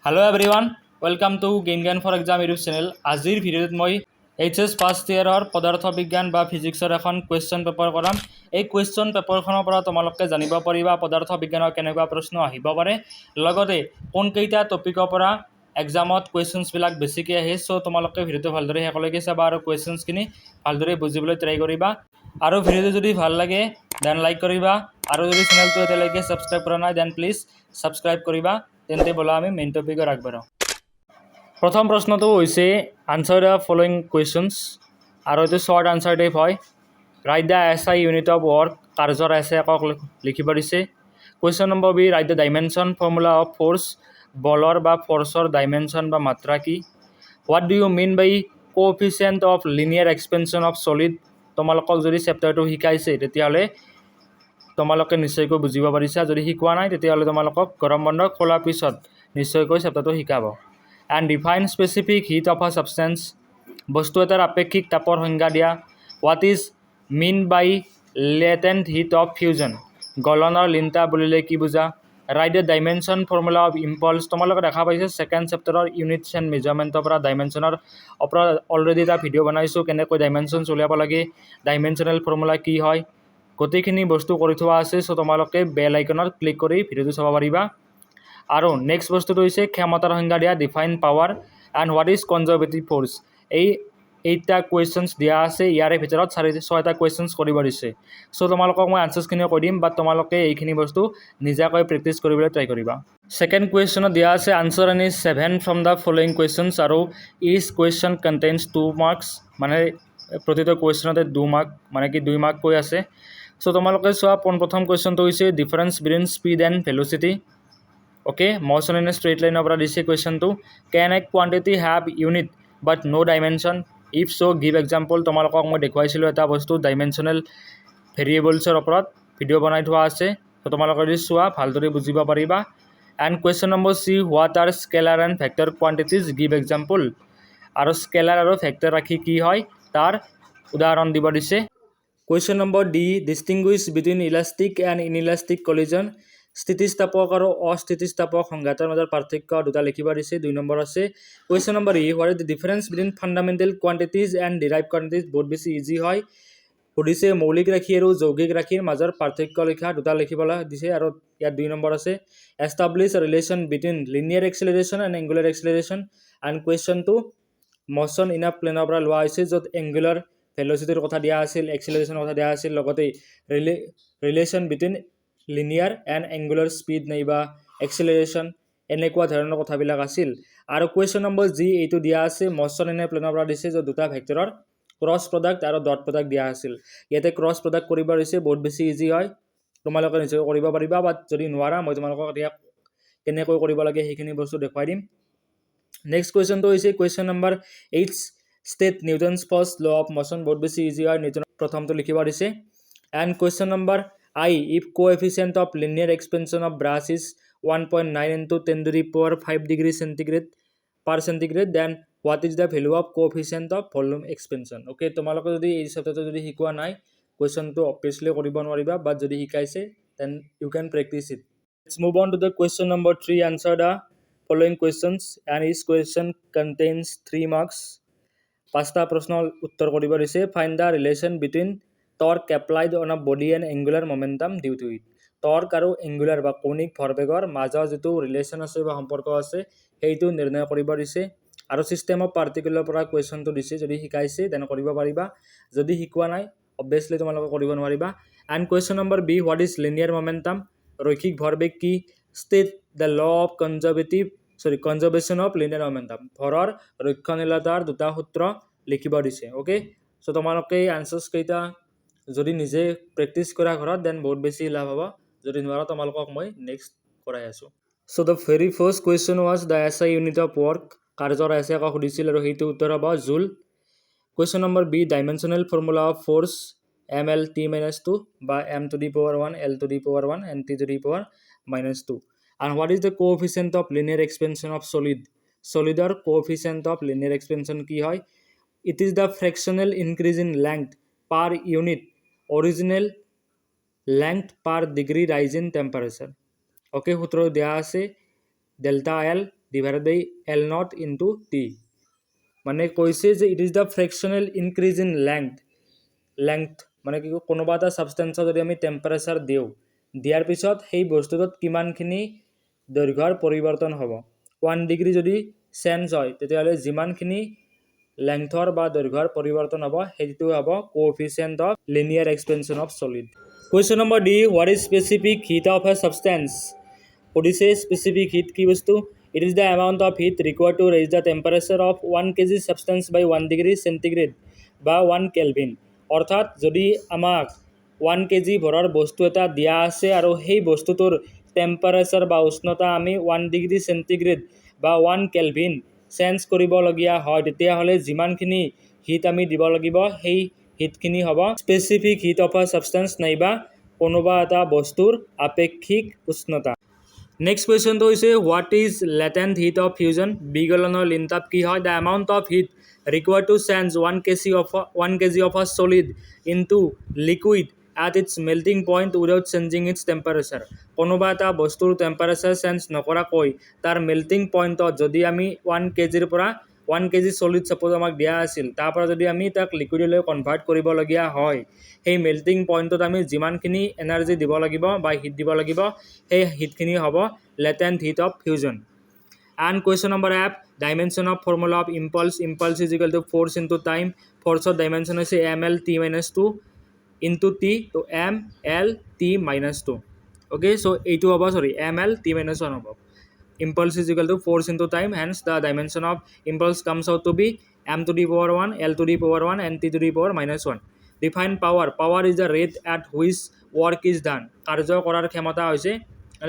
Hello everyone, welcome to Gain Gun for Exam YouTube channel. আজিৰ ভিডিঅ'ত মই HS first ইয়াৰৰ পদাৰ্থ বিজ্ঞান বা ফিজিক্সৰ এখন কুৱেশ্যন পেপাৰ কৰাম। এই কুৱেশ্যন পেপাৰখনৰ পৰা তোমালোকে জানিব পাৰিবা পদাৰ্থ বিজ্ঞানৰ কেনেকুৱা প্ৰশ্ন আহিব পাৰে, লগতে কোনকেইটা টপিকৰ পৰা এক্সামত কুৱেশ্যনছবিলাক বেছিকৈ আহে। চ' তোমালোকে ভিডিঅ'টো ভালদৰে শেষলৈকে চাবা আৰু কুৱেশ্যনছখিনি ভালদৰে বুজিবলৈ ট্ৰাই কৰিবা। আৰু ভিডিঅ'টো যদি ভাল লাগে দেন লাইক কৰিবা, আৰু যদি চেনেলটো এতিয়ালৈকে ছাবস্ক্ৰাইব কৰা নাই দেন প্লিজ ছাবস্ক্ৰাইব কৰিবা। তেন্তে বলা আমি মেইন টপিকৰ আগবাঢ়ো। প্ৰথম প্ৰশ্নটো হৈছে আনচাৰ দ্য ফলোইং কুৱেশ্যনছ, আৰু এইটো শ্বৰ্ট আনচাৰ টাইপ হয়। Write the SI unit of work, কাৰ্যৰ এছে একক লিখিব দিছে। Question number B, write the dimension formula of force, বলৰ বা ফ'ৰ্চৰ ডাইমেনশ্যন বা মাত্ৰা কি। What do you mean by coefficient of linear expansion of solid. তোমালোকক যদি চেপ্টাৰটো শিকাইছে তেতিয়াহ'লে তোমালোকে নিশ্চয়কৈ বুজিব পাৰিছা, যদি শিকোৱা নাই তেতিয়াহ'লে তোমালোকক গৰম বন্ধ খোলাৰ পিছত নিশ্চয়কৈ চেপ্টাৰটো শিকাব। And define specific heat of a substance, বস্তু এটাৰ আপেক্ষিক তাপৰ সংজ্ঞা দিয়া। What is mean by latent heat of fusion, গলনৰ লিণ্টা বুলিলে কি বুজা। Write the dimension formula of impulse, তোমালোকে দেখা পাইছে ছেকেণ্ড চেপ্টাৰৰ ইউনিটছ এণ্ড মেজাৰমেণ্টৰ পৰা ডাইমেনশ্যনৰ ওপৰত অলৰেডি এটা ভিডিঅ' বনাইছোঁ, কেনেকৈ ডাইমেনশ্যনছ উলিয়াব লাগে, ডাইমেনশ্যনেল ফৰ্মুলা কি হয়, গোটেইখিনি বস্তু কৰি থোৱা আছে। চ' তোমালোকে বেল আইকনত ক্লিক কৰি ভিডিঅ'টো চাব পাৰিবা। আৰু নেক্সট বস্তুটো হৈছে ক্ষমতাৰ সংজ্ঞা দিয়া, define power and what is conservative force. এই 8টা কুৱেশ্যনছ দিয়া আছে, ইয়াৰে ভিতৰত 6টা কুৱেশ্যনছ কৰিব দিছে। চ' তোমালোকক মই আনচাৰ্ছখিনিও কৈ দিম, বাট তোমালোকে এইখিনি বস্তু নিজাকৈ প্ৰেক্টিছ কৰিবলৈ ট্ৰাই কৰিবা। ছেকেণ্ড কুৱেশ্যনত দিয়া আছে answer any 7 from the following questions, আৰু ইচ কুৱেশ্যন কণ্টেইনছ 2 মাৰ্কছ, মানে প্ৰতিটো কুৱেশ্যনতে 2 মাৰ্ক, মানে কি 2 মাৰ্ক কৈ আছে। চ' তোমালোকে চোৱা, প্ৰথম কুৱেশ্যনটো হৈছে difference between speed and velocity. Okay, motion in a straight লাইনৰ পৰা দিছে কুৱেশ্যনটো। Can a quantity have unit but no' dimension, if so' give example. তোমালোকক মই দেখুৱাইছিলোঁ এটা বস্তু ডাইমেনশ্যনেল ভেৰিয়েবলছৰ ওপৰত ভিডিঅ' বনাই থোৱা আছে, ত' তোমালোকে যদি চোৱা ভালদৰে বুজিব পাৰিবা। And question number C, what are scalar and vector quantities, give example. আৰু স্কেলাৰ আৰু ভেক্টৰ ৰাশি কি হয় তাৰ উদাহৰণ দিব দিছে। Question number D, distinguish between elastic and inelastic collision, স্থিতিস্থাপক আৰু অস্থিতিস্থাপক সংঘাতৰ মাজৰ পাৰ্থক্য দুটা লিখিব দিছে। 2 নম্বৰ আছে। Question number E, what is the difference between fundamental quantities and derive quantities, বহুত বেছি ইজি হয়। সুধিছে মৌলিক ৰাশি আৰু যৌগিক ৰাশিৰ মাজৰ পাৰ্থক্য লিখা, দুটা লিখিবলৈ দিছে। আৰু ইয়াত 2 নম্বৰ আছে, establish relation between linear acceleration and angular acceleration. And কুৱেশ্যনটো মোশ্যন ইন আ প্লেনৰ পৰা লোৱা হৈছে, য'ত এংগুলাৰ ভেলচিটিৰ কথা দিয়া আছিল, এক্সেলাৰেশ্যনৰ কথা দিয়া আছিল, লগতে relation between linear and angular speed নাইবা এক্সেলাৰেশ্যন, এনেকুৱা ধৰণৰ কথাবিলাক আছিল। আৰু কুৱেশ্যন নম্বৰ জি, এইটো দিয়া আছে মোশ্যন ইন এ প্লেনৰ পৰা দিছে, য'ত দুটা ভেক্টৰৰ ক্ৰছ প্ৰডাক্ট আৰু ডট প্ৰডাক্ট দিয়া আছিল। ইয়াতে ক্ৰছ প্ৰডাক্ট কৰিব দিছে, বহুত বেছি ইজি হয়, তোমালোকে নিশ্চয় কৰিব পাৰিবা। বাট যদি নোৱাৰা মই তোমালোকক এতিয়া কেনেকৈ কৰিব লাগে সেইখিনি বস্তু দেখুৱাই দিম। নেক্সট কুৱেশ্যনটো হৈছে question number 8, state Newton's first law of motion, বহুত বেছি ইজি হয়, নিউটনৰ প্ৰথমটো লিখিব দিছে। And question number I, if coefficient of linear expansion of brass is 1.9 into 10 to the power 5 degree centigrade per centigrade, then what is the value of coefficient of volume expansion? Okay, তোমালোকে যদি এই চেপ্টাৰটো যদি শিকোৱা নাই কুৱেশ্যনটো obviously কৰিব নোৱাৰিবা, বাট যদি শিকাইছে then you can practice it. Let's move on to the question number 3. Answer the following questions and each question contains 3 marks. 5টা প্ৰশ্নৰ উত্তৰ কৰিব দিছে। Find the relation between torque applied on a body and angular momentum due to it. Torque আৰু angular বা কৌণিক ভৰবেগৰ মাজৰ যিটো ৰিলেশ্যন আছে বা সম্পৰ্ক আছে সেইটো নিৰ্ণয় কৰিব দিছে। আৰু ছিষ্টেম অফ পাৰ্টিকুলাৰ পৰা কুৱেশ্যনটো দিছে, যদি শিকাইছে দেন কৰিব পাৰিবা, যদি শিকোৱা নাই অবভিয়াছলি তোমালোকে কৰিব নোৱাৰিবা। And question number B, what is linear momentum, ৰৈখিক ভৰবেগ কি। State the law of conservation of linear momentum, ভৰৰ ৰক্ষণশীলতাৰ 2টা সূত্ৰ লিখিব দিছে। অ'কে, চ' তোমালোকে আনচাৰ্ছ কেইটা যদি নিজে প্ৰেক্টিছ কৰা ঘৰত দেন বহুত বেছি লাভ হ'ব, যদি নোৱাৰা তোমালোকক মই নেক্সট কৰাই আছোঁ। So' the very first question was the SI unit of work, কাৰ্যৰ এছে একক সুধিছিল আৰু সেইটো উত্তৰ হ'ব joule. Question number B, dimensional formula of force MLT-2 বা M to the power 1 L to the power 1 and T to the power -2. And what is the coefficient of linear expansion of solid? Solidৰ coefficient of linear expansion কি হয়? It is the fractional increase in length per unit original length per degree rise in temperature. Okay, সূত্ৰ দিয়া আছে delta L divided by L nought into T মানে কৈছে যে it is the fractional increase in length মানে কি কোনোবা এটা ছাবষ্টেঞ্চত যদি আমি টেম্পাৰেচাৰ দিয়াৰ পিছত সেই বস্তুটোত কিমানখিনি দৈৰ্ঘ্যৰ পৰিৱৰ্তন হ'ব 1 ডিগ্ৰী যদি চেঞ্জ হয় তেতিয়াহ'লে যিমানখিনি লেংথৰ বা দৈৰ্ঘ্যৰ পৰিৱৰ্তন হ'ব সেইটো হ'ব coefficient of linear expansion of solid question number D what is specific heat of a substance সুধিছে স্পেচিফিক হিট কি বস্তু it is the amount of heat required to raise the temperature of 1 kg substance by 1 degree centigrade বা 1 kelvin অৰ্থাৎ যদি আমাক 1 kg ভৰৰ বস্তু এটা দিয়া আছে আৰু সেই বস্তুটোৰ টেম্পাৰেচাৰ বা উষ্ণতা আমি 1 ডিগ্ৰী চেণ্টিগ্ৰেড বা 1 কেলভিন চেঞ্জ কৰিবলগীয়া হয় তেতিয়াহ'লে যিমানখিনি হিট আমি দিব লাগিব সেই হিটখিনি হ'ব specific heat of a substance নাইবা কোনোবা এটা বস্তুৰ আপেক্ষিক উষ্ণতা নেক্সট কুৱেশ্যনটো হৈছে what is latent heat of fusion বিগলনৰ লিনতাপ কি হয় the amount of heat required to change 1 kg of a solid into liquid at its melting point without changing its temperature কোনোবা এটা বস্তুৰ টেম্পাৰেচাৰ চেঞ্জ নকৰাকৈ তাৰ মেল্টিং পইণ্টত যদি আমি 1 kgৰ পৰা 1 kg solid suppose আমাক দিয়া আছিল তাৰ পৰা যদি আমি তাক লিকুইডলৈ কনভাৰ্ট কৰিবলগীয়া হয় সেই মেল্টিং পইণ্টত আমি যিমানখিনি এনাৰ্জি দিব লাগিব বা হিট দিব লাগিব সেই হিটখিনি হ'ব latent heat of fusion And question number F, dimension of formula of impulse. Impulse is equal to force into time. Force of dimension is ml t minus 2 into t. So ml t minus 2. Okay, so a2 above, sorry, ml t minus 1 above. Impulse is equal to force into time. Hence, the dimension of impulse comes out to be m to the power 1, l to the power 1, and t to the power minus 1. Define power. Power is the rate at which work is done. কাৰ্য কৰাৰ ক্ষমতা হৈছে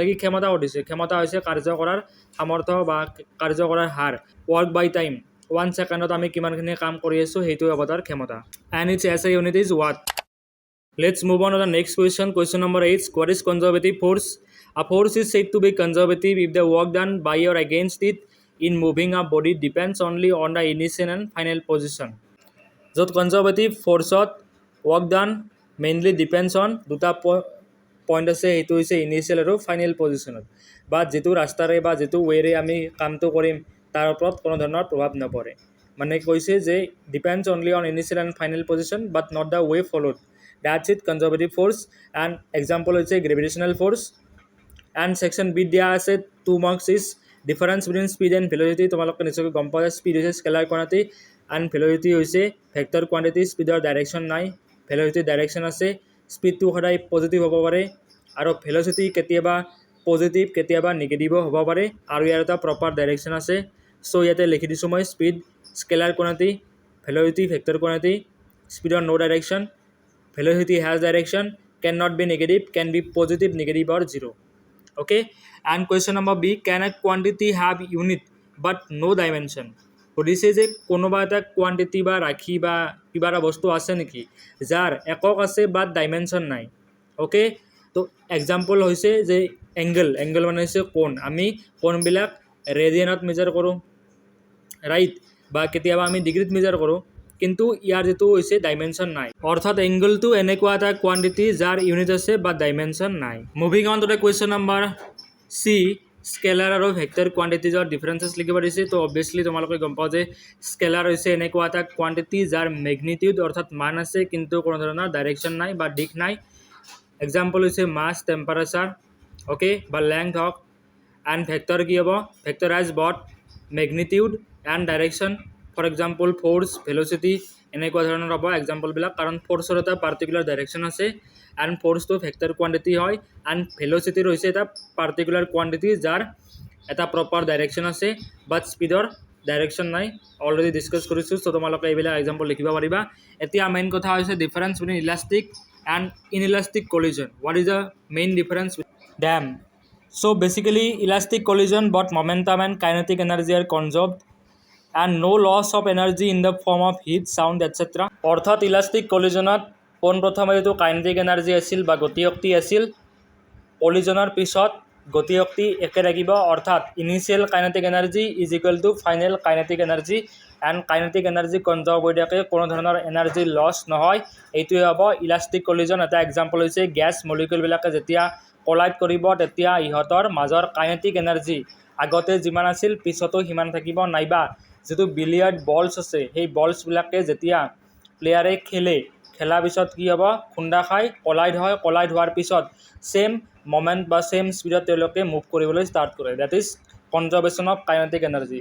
কি ক্ষমতা উঠিছে ক্ষমতা হৈছে কাৰ্য কৰাৰ সামৰ্থ্য বা কাৰ্য কৰাৰ হাৰ ৱৰ্ক বাই টাইম 1 সেকেণ্ডত আমি কিমানখিনি কাম কৰি আছো সেইটো হ'ব তাৰ ক্ষমতা and its SI unit is watt let's move on to the next question number 8 what is conservative force a force is said to be conservative if the work done by or against it in moving a body depends only on the initial and final position য'ত conservative ফ'ৰ্চত work done mainly depends on দুটা point আছে সেইটো হৈছে initial আৰু final পজিশ্যনত বা যিটো ৰাস্তাৰে বা যিটো ৱেৰে আমি কামটো কৰিম তাৰ ওপৰত কোনো ধৰণৰ প্ৰভাৱ নপৰে মানে কৈছে যে depends only on initial and final position but not the way followed that's it conservative force and example হৈছে গ্ৰেভিটেশ্যনেল ফ'ৰ্চ এণ্ড ছেকশ্যন বিত দিয়া আছে 2 marks is difference between speed and velocity তোমালোকে নিশ্চয়কৈ গম পোৱা স্পীড হৈছে স্কেলাৰ কোৱান্টিটি এণ্ড ভেল'চিটি হৈছে ভেক্টৰ কোৱান্টিটি স্পীডৰ ডাইৰেকশ্যন নাই ভেল'চিটিৰ ডাইৰেকশ্যন আছে স্পীডটো সদায় পজিটিভ হ'ব পাৰে আৰু ভেল'চিটি কেতিয়াবা পজিটিভ কেতিয়াবা নিগেটিভ হ'ব পাৰে আৰু ইয়াৰ এটা প্ৰপাৰ ডাইৰেকশ্যন আছে চ' ইয়াতে লিখি দিছোঁ মই speed scalar quantity velocity vector quantity স্পীডৰ no direction velocity has direction cannot be negative can be positive negative or zero okay and question number b can a quantity have unit but no dimension সুধিছে যে কোনোবা এটা quantity বা ৰাখি বা কিবা এটা বস্তু আছে নেকি যাৰ একক আছে বাট ডাইমেনশ্যন নাই ওকে তো এক্সাম্পল হৈছে যে এংগল মানে হৈছে কোণ আমি কোণবিলাক ৰেডিয়ানত মেজাৰ কৰোঁ ৰাইট বা কেতিয়াবা আমি ডিগ্ৰীত মেজাৰ কৰোঁ কিন্তু ইয়াৰ যেটো হৈছে ডাইমেনশ্যন নাই অৰ্থাৎ এংগলটো এনেকুৱা এটা কোৱান্টিটি যাৰ ইউনিট আছে বা ডাইমেনশ্যন নাই moving on to the question number C scalar আৰু ভেক্টৰ কোৱান্টিটিজৰ ডিফাৰেঞ্চেছ লিখিব দিছে তো অবভিয়াছলি তোমালোকে গম পাওঁ যে স্কেলাৰ হৈছে এনেকুৱা এটা কোৱান্টিটি যাৰ মেগনিটিউড অৰ্থাৎ মান আছে কিন্তু কোনো ধৰণৰ ডাইৰেকশ্যন নাই বা দিশ নাই এক্সাম্পল হৈছে মাছ টেম্পাৰেচাৰ ওকে বা লেংথ হওক এণ্ড ভেক্টৰ কি হ'ব vector has both magnitude and direction for example force velocity এনেকুৱা ধৰণৰ হ'ব এক্সাম্পলবিলাক কাৰণ ফ'ৰ্চৰ এটা পাৰ্টিকুলাৰ ডাইৰেকশ্যন আছে এণ্ড ফ'ৰ্চটো ভেক্টৰ কোৱান্টিটি হয় এণ্ড ভেল'চিটিৰ হৈছে এটা পাৰ্টিকুলাৰ কোৱান্টিটি যাৰ এটা প্ৰপাৰ ডাইৰেকশ্যন আছে বাট স্পীডৰ ডাইৰেকশ্যন নাই অলৰেডি ডিছকাছ কৰিছোঁ চ' তোমালোকে এইবিলাক এক্সাম্পল লিখিব পাৰিবা এতিয়া মেইন কথা হৈছে difference between elastic and inelastic collision what is the main difference them so' basically elastic collision both momentum and kinetic energy are conserved and no loss of energy in the form of heat, sound, etc. অৰ্থাৎ elastic কলিজনত পোনপ্ৰথমে যিটো kinetic energy আছিল বা গতিশক্তি আছিল কলিজনৰ পিছত গতিশক্তি একে থাকিব অৰ্থাৎ initial kinetic energy is equal two final kinetic energy and kinetic energy conserve হৈ থাকে কোনো ধৰণৰ এনাৰ্জি লছ নহয় এইটোৱে হ'ব ইলাষ্টিক কলিজন এটা এক্সাম্পল হৈছে গেছ মলিকিউলবিলাকে যেতিয়া কলাইড কৰিব তেতিয়া ইহঁতৰ মাজৰ কাইনেটিক এনাৰ্জি আগতে যিমান আছিল পিছতো সিমান থাকিব, নাইবা যিটো বিলিয়াৰ্ড বলছ আছে সেই বলছবিলাকে যেতিয়া প্লেয়াৰে খেলাৰ পিছত কি হ'ব, খুন্দা খাই কলাইড হয়, কলাইড হোৱাৰ পিছত সেম মোমেন্ট বা সেম স্পীডত তেওঁলোকে মুভ কৰিবলৈ ষ্টাৰ্ট কৰে। That is conservation of kinetic energy.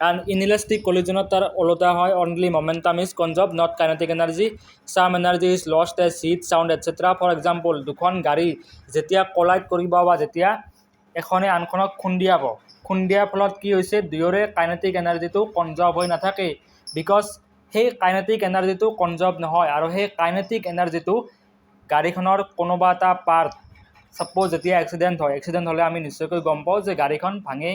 And inelastic collision tar olota hoy, only momentum is conserved, not kinetic energy. Some energy is lost as heat, sound, etc. For example, dukhon gari jetia collide koriba ba jetia ekhone ankhonok khundiya pholot ki hoise duore kinetic energy to conserve hoi nathake, because hey kinetic energy to conserve nohoy aru hey kinetic energy to gari khonor konoba ta part suppose jetia accident hole ami nishoykoi gom pao je gari khon bhange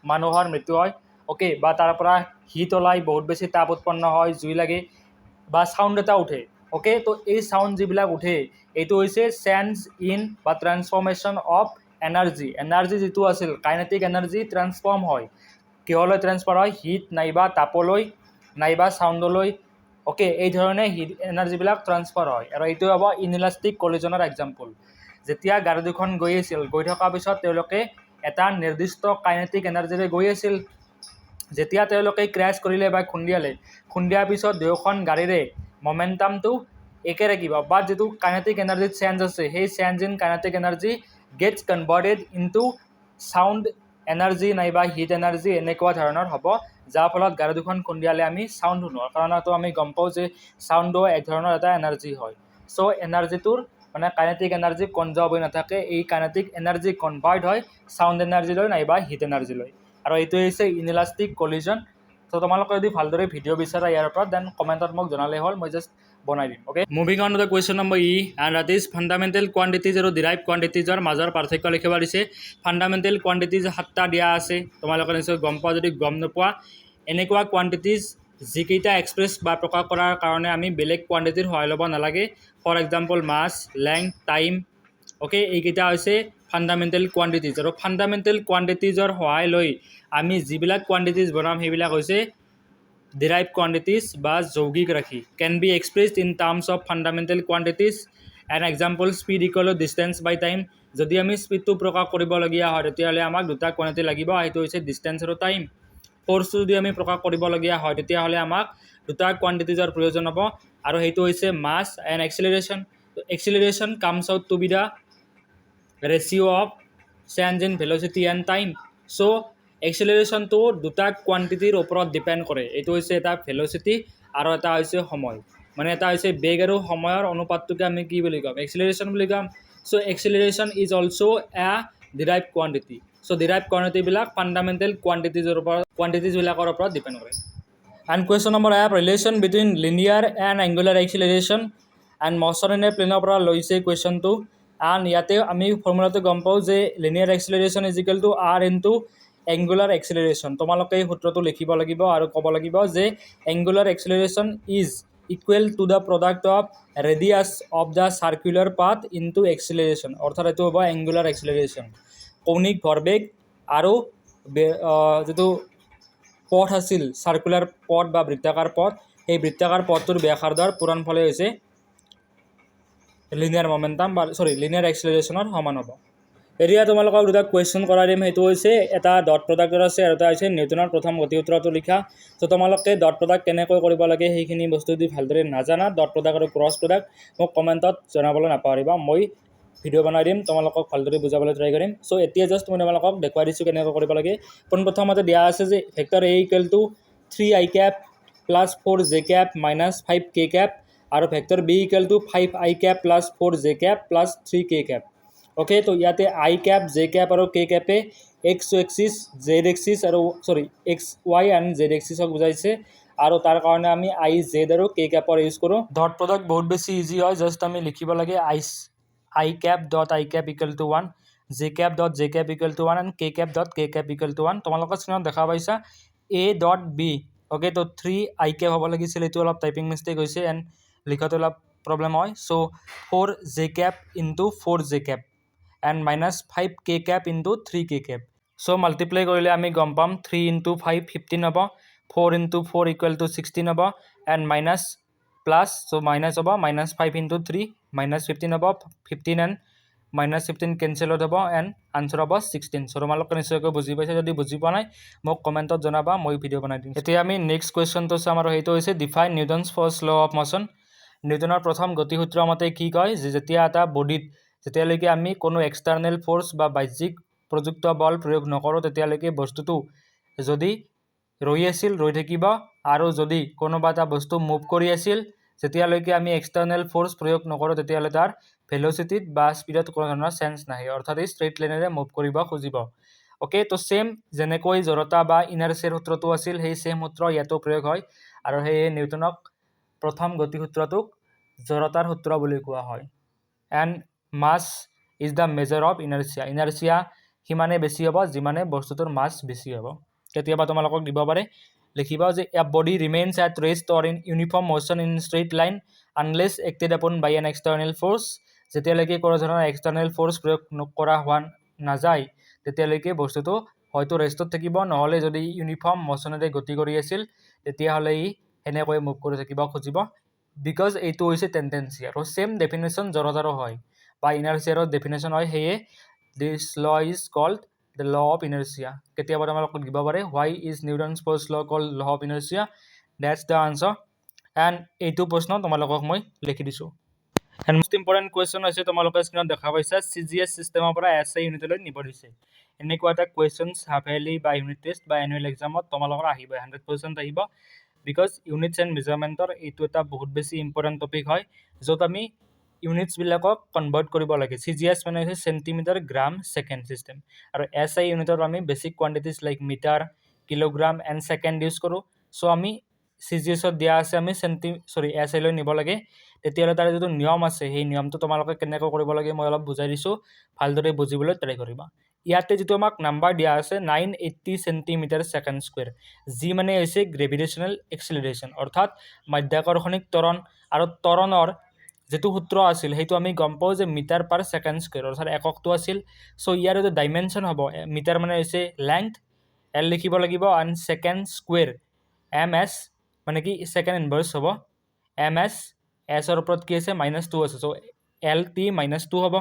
মানুহৰ মৃত্যু হয়, okay, বা তাৰ পৰা hit ওলাই বহুত বেছি তাপ উৎপন্ন হয়, জুই লাগে বা সাউন্ড এটা উঠে, ওকে। তো এই সাউন্ড যিবিলাক উঠে এইটো হৈছে চেঞ্জ ইন বা ট্ৰান্সফৰ্মেশ্যন অফ এনাৰ্জি যিটো আছিল কাইনেটিক এনাৰ্জি ট্ৰান্সফৰ্ম হয়। কিহলৈ ট্ৰান্সফাৰ হয়? হিট নাইবা তাপলৈ নাইবা সাউণ্ডলৈ, ওকে। এই ধৰণে হিট এনাৰ্জিবিলাক ট্ৰান্সফাৰ হয় আৰু এইটো হ'ব ইনইলাষ্টিক কলিজনৰ এক্সাম্পল। যেতিয়া গাড়ী দুখন গৈ থকাৰ পিছত তেওঁলোকে এটা নিৰ্দিষ্ট কাইনেটিক এনাৰ্জিৰে গৈ আছিল, যেতিয়া তেওঁলোকে ক্ৰেছ কৰিলে বা খুন্দিয়াৰ পিছত দুয়োখন গাড়ীৰে মমেণ্টামটো একে থাকিব, বাট যিটো কাইনেটিক এনাৰ্জিত চেঞ্জ আছে সেই change in kinetic energy gets converted into sound energy নাইবা হিট এনাৰ্জি এনেকুৱা ধৰণৰ হ'ব, যাৰ ফলত গাড়ী দুখন খুন্দিয়ালে আমি সাউণ্ড শুনো। কাৰণতো আমি গম পাওঁ যে সাউণ্ডো এক ধৰণৰ এটা এনাৰ্জি হয়। চ' এনাৰ্জিটোৰ মানে কাইনেটিক এনাৰ্জি কনজাৰ্ভ হৈ নাথাকে, এই কাইনেটিক এনাৰ্জি কনভাৰ্ট হয় সাউণ্ড এনাৰ্জিলৈ নাইবা হিট এনাৰ্জিলৈ, আৰু এইটো হৈছে ইনইলাষ্টিক কলিজন। তো তোমালোকে যদি ভালদৰে ভিডিঅ' বিচাৰা ইয়াৰ পৰা, দেন কমেণ্টত মোক জনালে হ'ল, মই জাষ্ট বনাই দিম, okay. Moving on to the question number E, and that is fundamental quantities আৰু ডিৰাইভ কোৱান্টিটিজৰ মাজৰ পাৰ্থক্য লিখিব দিছে। ফাণ্ডামেণ্টেল কোৱান্টিটিজ 7টা দিয়া আছে, তোমালোকে নিশ্চয় গম পোৱা। যদি গম নোপোৱা, এনেকুৱা কোৱান্টিটিজ যিকেইটা এক্সপ্ৰেছ বা প্ৰকাশ কৰাৰ কাৰণে আমি বেলেগ কোৱান্টিটিৰ সহায় ল'ব নালাগে। For example mass, length, time, okay. এইকেইটা হৈছে ফাণ্ডামেণ্টেল কোৱান্টিটিজ, আৰু ফাণ্ডামেণ্টেল কোৱান্টিটিজৰ সহায় লৈ আমি যিবিলাক কোৱান্টিটিজ বনাম সেইবিলাক হৈছে ডিৰাইভ কোৱান্টিটিজ বা যৌগিক ৰাশি। Can be expressed in terms of fundamental quantities. An example speed equal to distance by time. যদি আমি স্পীডটো প্ৰকাশ কৰিবলগীয়া হয় তেতিয়াহ'লে আমাক দুটা কোৱান্টিটি লাগিব, সেইটো হৈছে ডিষ্টেঞ্চ আৰু টাইম। ফ'ৰ্চটো যদি আমি প্ৰকাশ কৰিবলগীয়া হয় তেতিয়াহ'লে আমাক দুটা কোৱান্টিটিজৰ প্ৰয়োজন হ'ব, আৰু সেইটো হৈছে mass and acceleration. Acceleration comes out to be the ratio' of change in velocity and time. So' এক্সিলাৰেশ্যনটো দুটা কোৱান্টিটিৰ ওপৰত ডিপেণ্ড কৰে, এইটো হৈছে এটা ভেল'চিটি আৰু এটা হৈছে সময়, মানে এটা হৈছে বেগ আৰু সময়ৰ অনুপাতটোকে আমি কি বুলি ক'ম? এক্সিলাৰেশ্যন বুলি ক'ম। So' acceleration is also' a derive quantity. So' derive কোৱান্টিটিবিলাক ফাণ্ডামেণ্টেল কোৱান্টিটিজবিলাকৰ ওপৰত ডিপেণ্ড কৰে। And question number A, relation between linear and angular acceleration and motion in a প্লেনৰ পৰা লৈছে কুৱেশ্যনটো। এণ্ড ইয়াতে আমি ফৰ্মুলাটো গম পাওঁ যে linear acceleration is equal to r into angular acceleration. তোমালোকে এই সূত্ৰটো লিখিব লাগিব আৰু ক'ব লাগিব যে angular acceleration is equal to the product of radius of the circular path into acceleration, অৰ্থাৎ এইটো হ'ব এংগুলাৰ এক্সিলাৰেশ্যন। কৌণিক ভৰবেগ আৰু যিটো পথ আছিল চাৰ্কুলাৰ পথ বা বৃত্তাকাৰ পথ, সেই বৃত্তাকাৰ পথটোৰ ব্যাসাৰ্ধৰ পূৰণফলে হৈছে লিনিয়াৰ মমেণ্টাম বা লিনিয়াৰ এক্সিলাৰেশ্যনৰ সমান হ'ব। এতিয়া তোমালোকক দুটা কুৱেশ্যন কৰাই দিম, সেইটো হৈছে এটা ডট প্ৰডাক্টৰ আছে আৰু এটা হৈছে নিউটনৰ প্ৰথম গতি সূত্ৰটো লিখা। চ' তোমালোকে ডট প্ৰডাক্ট কেনেকৈ কৰিব লাগে সেইখিনি বস্তু যদি ভালদৰে নাজানা, ডট প্ৰডাক্ট আৰু ক্ৰছ প্ৰডাক্ট মোক কমেণ্টত জনাবলৈ নাপাহৰিবা, মই ভিডিঅ' বনাই দিম, তোমালোকক ভালদৰে বুজাবলৈ ট্ৰাই কৰিম। চ' এতিয়া জাষ্ট মই তোমালোকক দেখুৱাই দিছোঁ কেনেকৈ কৰিব লাগে। পোনপ্ৰথমতে দিয়া আছে যে vector A equal to 3i cap plus 4j cap minus 5k cap আৰু vector B equal to 5i cap plus 4j cap plus 3k cap। Okay, তো ইয়াতে আই কেপ, জে কেপ আৰু কে কেপে এক্স এক্সিছ, জেড এক্সিছ আৰু X Y and Z এক্সিছক বুজাইছে, আৰু তাৰ কাৰণে আমি আই জেড আৰু কে কেপৰ ইউজ কৰোঁ। ডট প্ৰডাক্ট বহুত বেছি ইজি হয়, জাষ্ট আমি লিখিব লাগে I cap dot I cap equal to 1, J cap dot J cap equal to 1 and K cap dot K cap equal to 1। তোমালোকৰ স্ক্ৰীনত দেখা পাইছা এ ডট বি। ওকে, তো 3i কেপ হ'ব লাগিছিল, এইটো অলপ টাইপিং মিষ্টেক হৈছে এণ্ড লিখাটো অলপ প্ৰব্লেম হয়। চ' 4j cap into 4j cap and minus 5k cap into 3k cap। So' multiply কৰিলে আমি গম পাম 3 ইনটু 5 15 হ'ব, 4 ইনটু 4 ইকুৱেল টু 16 হ'ব, and minus plus, so' minus হ'ব, মাইনাছ 5 ইনটু 3 মাইনাছ 15 হ'ব, 15 এণ্ড -15 কেনচেল আউট হ'ব এণ্ড আনচাৰ হ'ব 16। চ' তোমালোকে নিশ্চয়কৈ বুজি পাইছা। যদি বুজি পোৱা নাই মোক কমেণ্টত জনাবা, মই ভিডিঅ' বনাই দিম। এতিয়া আমি নেক্সট কুৱেশ্যনটো চাম আৰু সেইটো হৈছে define Newton's first law of motion. নিউটনৰ প্ৰথম গতিসূত্ৰৰ মতে কি কয় যে যেতিয়া এটা বডিত যেতিয়ালৈকে আমি কোনো এক্সটাৰ্নেল ফ'ৰ্চ বা বাহ্যিক প্ৰযুক্ত বল প্ৰয়োগ নকৰোঁ তেতিয়ালৈকে বস্তুটো যদি ৰৈ থাকিব, আৰু যদি কোনোবা এটা বস্তু মুভ কৰি আছিল যেতিয়ালৈকে আমি এক্সটাৰ্নেল ফ'ৰ্চ প্ৰয়োগ নকৰোঁ তেতিয়াহ'লে তাৰ ভেল'চিটিত বা স্পীডত কোনো ধৰণৰ চেঞ্জ নাহে, অৰ্থাৎ এই ষ্ট্ৰেইট লাইনেৰে মুভ কৰিব খুজিব। অ'কে, তো ছেম যেনেকৈ জড়তা বা ইনাৰ্চিয়াৰ সূত্ৰটো আছিল সেই ছেম সূত্ৰ ইয়াতো প্ৰয়োগ হয়, আৰু সেয়ে নিউটনক প্ৰথম গতিসূত্ৰটোক জড়তাৰ সূত্ৰ বুলি কোৱা হয়। And mass is the measure of inertia. Inertia সিমানে বেছি হ'ব যিমানে বস্তুটোৰ মাছ বেছি হ'ব। কেতিয়াবা তোমালোকক দিব পাৰে, লিখিবা যে a body remains at rest or in uniform motion in straight line unless acted upon by N external force. যেতিয়ালৈকে কোনো ধৰণৰ এক্সটাৰ্নেল ফ'ৰ্চ প্ৰয়োগ কৰা হোৱা নাযায় তেতিয়ালৈকে বস্তুটো হয়তো ৰেষ্টত থাকিব, নহ'লে যদি ইউনিফৰ্ম মোশ্যনেৰে গতি কৰি আছিল তেতিয়াহ'লে ই সেনেকৈ মুভ কৰি থাকিব খুজিব, বিকজ এইটো হৈছে টেণ্ডেঞ্চি। আৰু ছেম ডেফিনেশ্যন জড়তাৰো হয় বা ইনাৰ্চিয়াৰৰ ডেফিনেশ্যন হয়, সেয়ে this law is called the law of inertia. কেতিয়াবা তোমালোকক দিব পাৰে why is Newton's first law called law of inertia, that's the answer. And এইটো প্ৰশ্ন তোমালোকক মই লিখি দিছোঁ। এণ্ড মোষ্ট ইম্পৰ্টেণ্ট কুৱেশ্যন হৈছে তোমালোকে স্ক্ৰীণত দেখা পাইছা CGS ছিষ্টেমৰ পৰা SI ইউনিটলৈ নিব দিছে। এনেকুৱা এটা কুৱেশ্যনছ হাফ ইয়াৰলি বা ইউনিট টেষ্ট বা এনুৱেল এক্সামত তোমালোকৰ আহিব, 100% আহিব, বিকজ ইউনিটছ এণ্ড মেজাৰমেণ্টৰ এইটো এটা বহুত বেছি ইম্পৰ্টেণ্ট টপিক হয়, য'ত আমি ইউনিটছবিলাকক কনভাৰ্ট কৰিব লাগে। CGS মানে হৈছে চেণ্টিমিটাৰ গ্ৰাম ছেকেণ্ড ছিষ্টেম, আৰু SI ইউনিটত আমি basic quantities like metre, kilogram and second use কৰোঁ। চ' আমি CGSত দিয়া আছে আমি SI লৈ নিব লাগে। তেতিয়াহ'লে তাৰ যিটো নিয়ম আছে সেই নিয়মটো তোমালোকে কেনেকৈ কৰিব লাগে মই অলপ বুজাই দিছোঁ, ভালদৰে বুজিবলৈ ট্ৰাই কৰিবা। ইয়াতে যিটো আমাক নাম্বাৰ দিয়া আছে 980 চেণ্টিমিটাৰ ছেকেণ্ড স্কুৱেৰ, যি মানে হৈছে গ্ৰেভিটেশ্যনেল এক্সিলাৰেশ্যন, অৰ্থাৎ মাধ্যাকৰ্ষণিক ত্বৰণ। আৰু ত্বৰণৰ যিটো সূত্ৰ আছিল সেইটো আমি গম পাওঁ যে মিটাৰ পাৰ ছেকেণ্ড স্কুৱেৰ, অৰ্থাৎ এককটো আছিল। চ' ইয়াৰ যিটো ডাইমেনশ্যন হ'ব, মিটাৰ মানে হৈছে লেংথ, L লিখিব লাগিব, এণ্ড ছেকেণ্ড স্কুৱেৰ MS মানে কি ছেকেণ্ড ইনভাৰ্চ হ'ব, MS এছৰ ওপৰত কি আছে -2 আছে, চ' LT -2 হ'ব।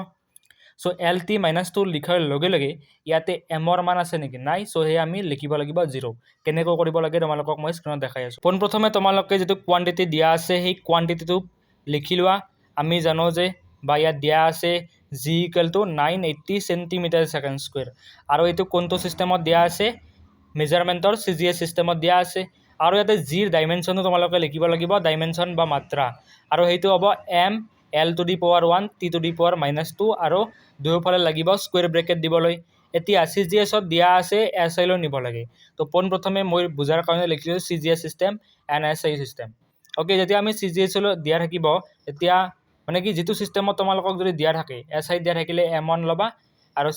চ' LT -2 লিখাৰ লগে লগে ইয়াতে এমৰ মান আছে নেকি? নাই। চ' সেয়ে আমি লিখিব লাগিব 0। কেনেকৈ কৰিব লাগে তোমালোকক মই স্ক্ৰীণত দেখাই আছোঁ। পোনপ্ৰথমে তোমালোকে যিটো কোৱান্টিটি দিয়া আছে সেই কোৱান্টিটিটো লিখি লোৱা। আমি জানো যে বা ইয়াত দিয়া আছে G = 980 চেণ্টিমিটাৰ ছেকেণ্ড স্কুৱেৰ, আৰু এইটো কোনটো ছিষ্টেমত দিয়া আছে? মেজাৰমেণ্টৰ CGS ছিষ্টেমত দিয়া আছে। আৰু ইয়াতে জিৰ ডাইমেনশ্যনো তোমালোকে লিখিব লাগিব, ডাইমেনশ্যন বা মাত্ৰা, আৰু সেইটো হ'ব M L⁻⁴ T⁻², আৰু দুয়োফালে লাগিব স্কুৱেৰ ব্ৰেকেট দিবলৈ। এতিয়া CGSত দিয়া আছে SI লৈ নিব লাগে, তো পোনপ্ৰথমে মই বুজাৰ কাৰণে লিখিছোঁ CGS system and SI system. Okay, যেতিয়া আমি CGS লৈ দিয়া থাকিব তেতিয়া মানে কি যিটো ছিষ্টেমত তোমালোকক যদি দিয়া থাকে SI দিয়া থাকিলে M1 ল'বা, আৰু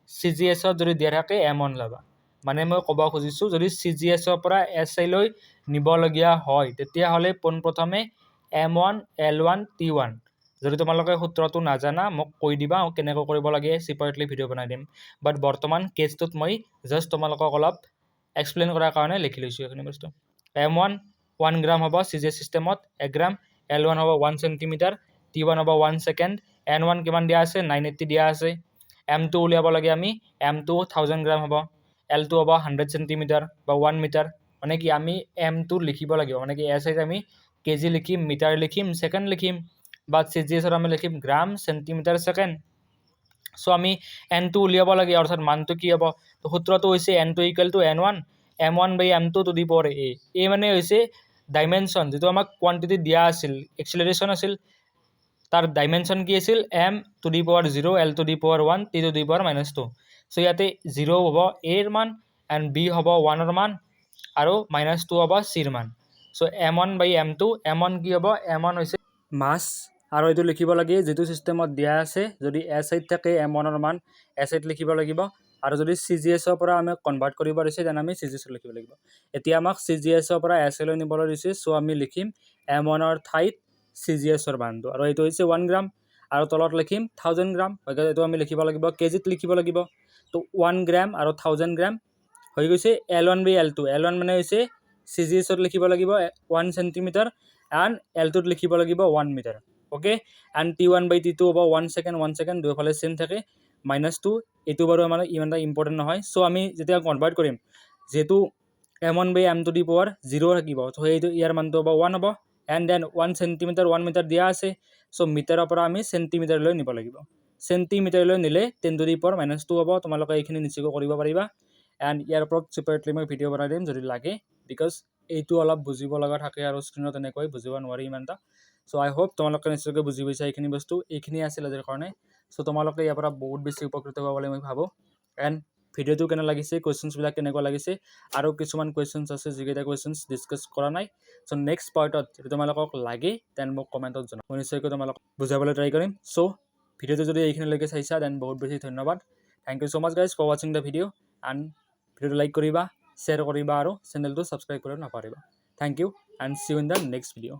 CGSত যদি দিয়া থাকে M1 ল'বা। মানে মই ক'ব খুজিছোঁ যদি CGSৰ পৰা SI লৈ নিবলগীয়া হয় তেতিয়াহ'লে পোনপ্ৰথমে M1 L1 T1। যদি তোমালোকে সূত্ৰটো নাজানা মোক কৈ দিবা, কেনেকৈ কৰিব লাগে ছেপাৰেটলি ভিডিঅ' বনাই দিম, বাট বৰ্তমান কেছটোত মই জাষ্ট তোমালোকক অলপ এক্সপ্লেইন কৰাৰ কাৰণে লিখি লৈছোঁ এইখিনি বস্তু। M1 1 গ্ৰাম হ'ব CGS ছিষ্টেমত, 1 গ্ৰাম, L1 হ'ব 1 চেণ্টিমিটাৰ, T1 হ'ব 1 ছেকেণ্ড, N1 কিমান দিয়া আছে 980 দিয়া আছে, M2 উলিয়াব লাগে আমি, M2 1000 গ্ৰাম হ'ব, L2 হ'ব 100 চেণ্টিমিটাৰ বা 1 মিটাৰ। মানে কি আমি M2 লিখিব লাগিব, মানে কি SIত আমি কেজি লিখিম, মিটাৰ লিখিম, ছেকেণ্ড লিখিম, বা CGSত আমি লিখিম গ্ৰাম চেণ্টিমিটাৰ ছেকেণ্ড। চ' আমি N2 উলিয়াব লাগে, অৰ্থাৎ মানটো কি হ'ব? তো সূত্ৰটো হৈছে N2 = N1 M1/M2⁴ A মানে হৈছে ডাইমেনশ্যন, যিটো আমাক কোৱান্টিটি দিয়া আছিল, এক্সিলাৰেশ্যন আছিল, তাৰ ডাইমেনশ্যন কি আছিল M⁴0 L⁴1 T⁻²। চ' ইয়াতে 0 হ'ব A ৰ মান, এণ্ড B হ'ব 1ৰ মান, আৰু -2 হ'ব C ৰ মান। চ' M1/M2, M1 কি হ'ব? M1 হৈছে মাছ, আৰু এইটো লিখিব লাগে যিটো ছিষ্টেমত দিয়া আছে। যদি SIত থাকে M1ৰ মান SIত লিখিব লাগিব, আৰু যদি CGSৰ পৰা আমাক কনভাৰ্ট কৰিব দিছে তেনে আমি CGSত লিখিব লাগিব। এতিয়া আমাক CGSৰ পৰা SI লৈ নিবলৈ দিছে, চ' আমি লিখিম M1ৰ ঠাইত CGSৰ মানটো, আৰু এইটো হৈছে 1 গ্ৰাম, আৰু তলত লিখিম 1000 গ্ৰাম, এইটো আমি লিখিব লাগিব কেজিত লিখিব লাগিব। তো 1 গ্ৰাম আৰু 1000 গ্ৰাম হৈ গৈছে L1/L2। L1 মানে হৈছে CGSত লিখিব লাগিব 1 চেণ্টিমিটাৰ, এণ্ড L2ত লিখিব লাগিব 1 মিটাৰ। অ'কে এণ্ড T1/T2 হ'ব 1 ছেকেণ্ড দুয়োফালে চেম থাকে -2 এইটো বাৰু আমাৰ ইমান এটা ইম্পৰ্টেণ্ট নহয় চ' আমি যেতিয়া কনভাৰ্ট কৰিম যিহেতু m1/m² 0 থাকিব চ' সেইটো ইয়াৰ মানটো হ'ব 1 হ'ব এণ্ড দেন 1 চেণ্টিমিটাৰ 1 মিটাৰ দিয়া আছে চ' মিটাৰৰ পৰা আমি চেণ্টিমিটাৰলৈ নিব লাগিব চেণ্টিমিটাৰলৈ নিলে 10⁻⁻² হ'ব তোমালোকে এইখিনি নিশ্চয়কৈ কৰিব পাৰিবা এণ্ড ইয়াৰ ওপৰত ছেপাৰেটলি মই ভিডিঅ' বনাই দিম যদি লাগে বিকজ এইটো অলপ বুজিব লগা থাকে আৰু স্ক্ৰীনত এনেকৈ বুজিব নোৱাৰি ইমান এটা চ' আই হোপ তোমালোকে নিশ্চয়কৈ বুজি পাইছা এইখিনি বস্তু এইখিনি আছিল আজিৰ কাৰণে চ' তোমালোকে ইয়াৰ পৰা বহুত বেছি উপকৃত হ'ব বুলি মই ভাবোঁ এণ্ড ভিডিঅ'টো কেনে লাগিছে কুৱেশ্যনছবিলাক কেনেকুৱা লাগিছে আৰু কিছুমান কুৱেশ্যনছ আছে যিকেইটা কুৱেশ্যনছ ডিছকাছ কৰা নাই চ' নেক্সট পাৰ্টত যদি তোমালোকক লাগে দেন মোক কমেণ্টত জনাব মই নিশ্চয়কৈ তোমালোকক বুজাবলৈ ট্ৰাই কৰিম চ' ভিডিঅ'টো যদি এইখিনিলৈকে চাইছা দেন বহুত বেছি ধন্যবাদ thank you so' much guys for ৱাচিং দ্য ভিডিঅ' এণ্ড ভিডিঅ'টো লাইক কৰিবা শ্বেয়াৰ কৰিবা আৰু চেনেলটো ছাবস্ক্ৰাইব কৰিব নাপাহৰিবা thank you and see you in the next video'